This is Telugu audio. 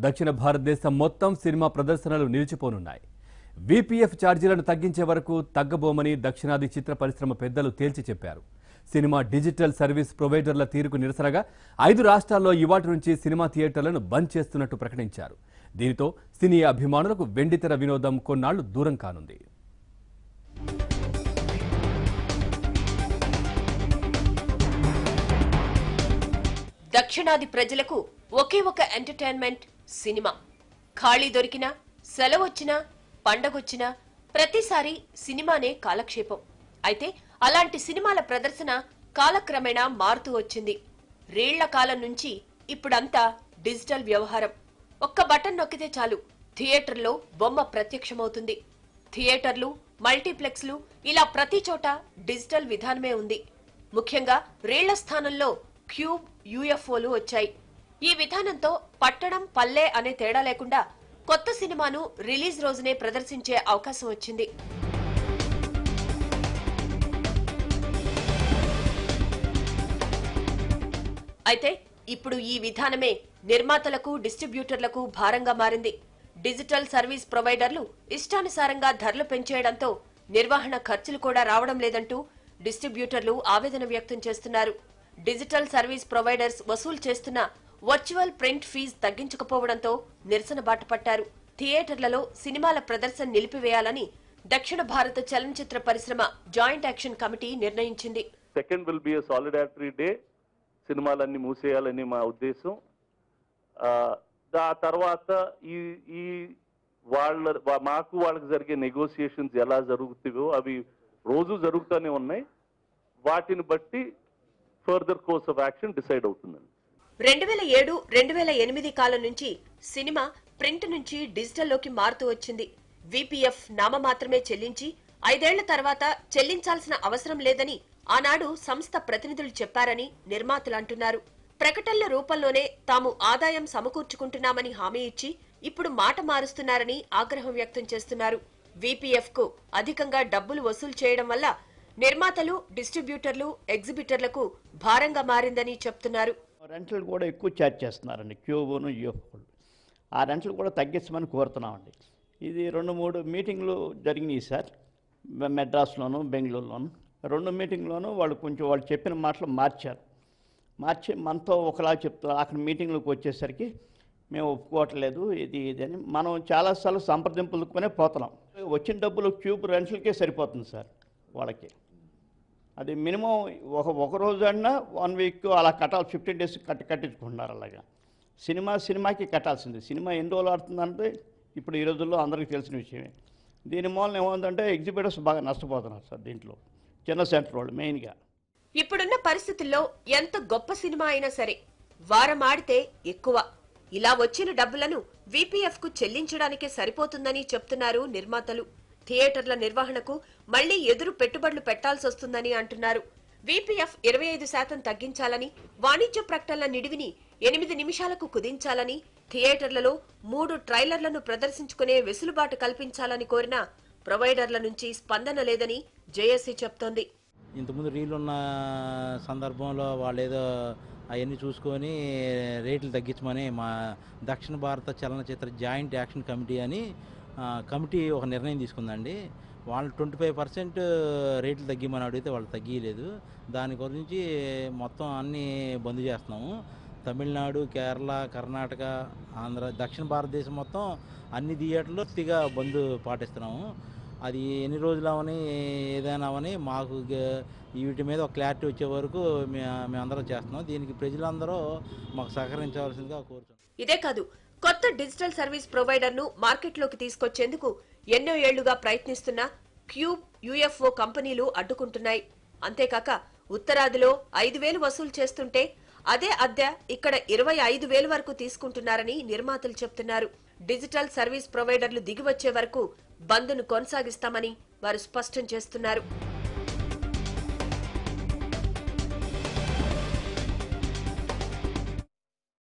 దక్షిణ భారతదేశం మొత్తం సినిమా ప్రదర్శనలు నిలిచిపోనున్నాయి. వీపీఎఫ్ ఛార్జీలను తగ్గించే వరకు తగ్గబోమని దక్షిణాది చిత్ర పరిశ్రమ పెద్దలు తేల్చి చెప్పారు. సినిమా డిజిటల్ సర్వీస్ ప్రొవైడర్ల తీరుకు నిరసనగా 5 రాష్ట్రాల్లో ఇవాటి నుంచి సినిమా థియేటర్లను బంద్ చేస్తున్నట్టు ప్రకటించారు. దీనితో సినీ అభిమానులకు వెండితెర వినోదం కొన్నాళ్లు దూరం కానుంది. దక్షిణాది ప్రజలకు ఒకే ఒక ఎంటర్టైన్మెంట్ సినిమా. ఖాళీ దొరికినా, సెలవొచ్చినా, పండగొచ్చినా ప్రతిసారి సినిమానే కాలక్షేపం. అయితే అలాంటి సినిమాల ప్రదర్శన కాలక్రమేణా మారుతూ వచ్చింది. రేళ్ల కాలం నుంచి ఇప్పుడంతా డిజిటల్ వ్యవహారం. ఒక్క బటన్ నొక్కితే చాలు థియేటర్లో బొమ్మ ప్రత్యక్షమవుతుంది. థియేటర్లు, మల్టీప్లెక్స్లు ఇలా ప్రతి చోట డిజిటల్ విధానమే ఉంది. ముఖ్యంగా రేళ్ల స్థానంలో క్యూబ్, యూఎఫ్ఓలు వచ్చాయి. ఈ విధానంతో పట్టణం, పల్లె అనే తేడా లేకుండా కొత్త సినిమాను రిలీజ్ రోజునే ప్రదర్శించే అవకాశం వచ్చింది. అయితే ఇప్పుడు ఈ విధానమే నిర్మాతలకు, డిస్ట్రిబ్యూటర్లకు భారంగా మారింది. డిజిటల్ సర్వీస్ ప్రొవైడర్లు ఇష్టానుసారంగా ధరలు పెంచేయడంతో నిర్వహణ ఖర్చులు కూడా రావడం లేదంటూ డిస్ట్రిబ్యూటర్లు ఆవేదన వ్యక్తం చేస్తున్నారు. డిజిటల్ సర్వీస్ ప్రొవైడర్స్ వసూలు చేస్తున్న వర్చువల్ ప్రింట్ ఫీజు తగ్గించకపోవడంతో నిరసన బాటపట్టారు. థియేటర్లలో సినిమాల ప్రదర్శన నిలిపివేయాలని దక్షిణ భారత చలనచిత్ర పరిశ్రమ జాయింట్ యాక్షన్ కమిటీ నిర్ణయించింది. Second will be a solidarity day. సినిమాలన్నీ మూసేయాలని మా ఉద్దేశం. ఆ తర్వాత ఈ మాకు వాళ్ళకి జరిగే నెగోసియేషన్స్ ఎలా జరుగుతాయో అవి రోజు జరుగుతూనే ఉన్నాయి. వాటిని బట్టి further course of action decide అవుతుందండి. 2007, 2008 కాలం నుంచి సినిమా ప్రింట్ నుంచి డిజిటల్లోకి మారుతూ వచ్చింది. వీపీఎఫ్ నామమాత్రమే చెల్లించి 5 ఏళ్ల తర్వాత చెల్లించాల్సిన అవసరం లేదని ఆనాడు సంస్థ ప్రతినిధులు చెప్పారని నిర్మాతలు అంటున్నారు. ప్రకటనల రూపంలోనే తాము ఆదాయం సమకూర్చుకుంటున్నామని హామీ ఇచ్చి ఇప్పుడు మాట మారుస్తున్నారని ఆగ్రహం వ్యక్తం చేస్తున్నారు. వీపీఎఫ్ కు అధికంగా డబ్బులు వసూలు చేయడం వల్ల నిర్మాతలు, డిస్ట్రిబ్యూటర్లు, ఎగ్జిబిటర్లకు భారంగా మారిందని చెప్తున్నారు. రెంట్లు కూడా ఎక్కువ ఛార్జ్ చేస్తున్నారండి, క్యూబును, యూఎఫ్ఓలు. ఆ రెంట్లు కూడా తగ్గించమని కోరుతున్నామండి. ఇది 2-3 మీటింగ్లు జరిగినాయి సార్, మెడ్రాస్లోను, బెంగళూరులోను. 2 మీటింగ్లోనూ వాళ్ళు చెప్పిన మాటలు మార్చి మనతో ఒకలా చెప్తారు. అక్కడ మీటింగ్లకు వచ్చేసరికి మేము ఒప్పుకోవట్లేదు ఇది అని మనం చాలాసార్లు సంప్రదింపులకునే పోతున్నాం. వచ్చిన డబ్బులు క్యూబ్ రెంట్లకే సరిపోతుంది సార్ వాళ్ళకి. అది మినిమం ఒక రోజు అన్నా 1 వీక్ అలా కట్టాలి, 15 డేస్ కట్టించుకుంటున్నారు. అలాగా సినిమాకి కట్టాల్సింది. సినిమా ఎన్ని రోజులు ఆడుతుందంటే ఇప్పుడు ఈ రోజుల్లో అందరికీ తెలిసిన విషయమే. దీని మూలన ఏముందంటే ఎగ్జిబిటర్స్ బాగా నష్టపోతున్నారు సార్ దీంట్లో, చిన్న సెంటర్ వాళ్ళు మెయిన్గా. ఇప్పుడున్న పరిస్థితుల్లో ఎంత గొప్ప సినిమా అయినా సరే వారం ఆడితే ఎక్కువ. ఇలా వచ్చిన డబ్బులను వీపీఎఫ్ కు చెల్లించడానికే సరిపోతుందని చెప్తున్నారు నిర్మాతలు. థియేటర్ల నిర్వహణకు మళ్లీ ఎదురు పెట్టుబడులు పెట్టాల్సి వస్తుందని అంటున్నారు. వీపీఎఫ్ 25% తగ్గించాలని, వాణిజ్య ప్రకటనల నిడివిని 8 నిమిషాలకు కుదించాలని, థియేటర్లలో 3 ట్రైలర్లను ప్రదర్శించుకునే వెసులుబాటు కల్పించాలని కోరిన ప్రొవైడర్ల నుంచి స్పందన లేదని జేఏసీ చెప్తోంది. ఇంతకుముందు రీల్ ఉన్న సందర్భంలో వాళ్ళు ఏదో అవన్నీ చూసుకొని రేట్లు తగ్గించమని మా దక్షిణ భారత చలనచిత్ర జాయింట్ యాక్షన్ కమిటీ అని కమిటీ ఒక నిర్ణయం తీసుకుందండి. వాళ్ళు 25% రేట్లు తగ్గిమని అడిగితే వాళ్ళు తగ్గియలేదు. దాని గురించి మొత్తం అన్నీ బంద్ చేస్తున్నాము. తమిళనాడు, కేరళ, కర్ణాటక, ఆంధ్ర, దక్షిణ భారతదేశం మొత్తం అన్ని థియేటర్లు పూర్తిగా బంద్ పాటిస్తున్నాము. అది ఎన్ని రోజులు అవని ఏదైనా అవని మాకు వీటి మీద ఒక క్లారిటీ వచ్చే వరకు మేమందరం చేస్తున్నాం. దీనికి ప్రజలందరూ మాకు సహకరించవలసిందిగా కోరుతున్నాం. ఇదే కాదు, కొత్త డిజిటల్ సర్వీస్ ప్రొవైడర్ ను మార్కెట్లోకి తీసుకొచ్చేందుకు ఎన్నో ఏళ్లుగా ప్రయత్నిస్తున్న క్యూబ్, యూఎఫ్ఓ కంపెనీలు అడ్డుకుంటున్నాయి. అంతేకాక ఉత్తరాదిలో 5,000 వసూలు చేస్తుంటే అదే అద్దె ఇక్కడ 25,000 వరకు తీసుకుంటున్నారని నిర్మాతలు చెప్తున్నారు. డిజిటల్ సర్వీస్ ప్రొవైడర్లు దిగివచ్చే వరకు బంద్ను కొనసాగిస్తామని వారు స్పష్టం చేస్తున్నారు.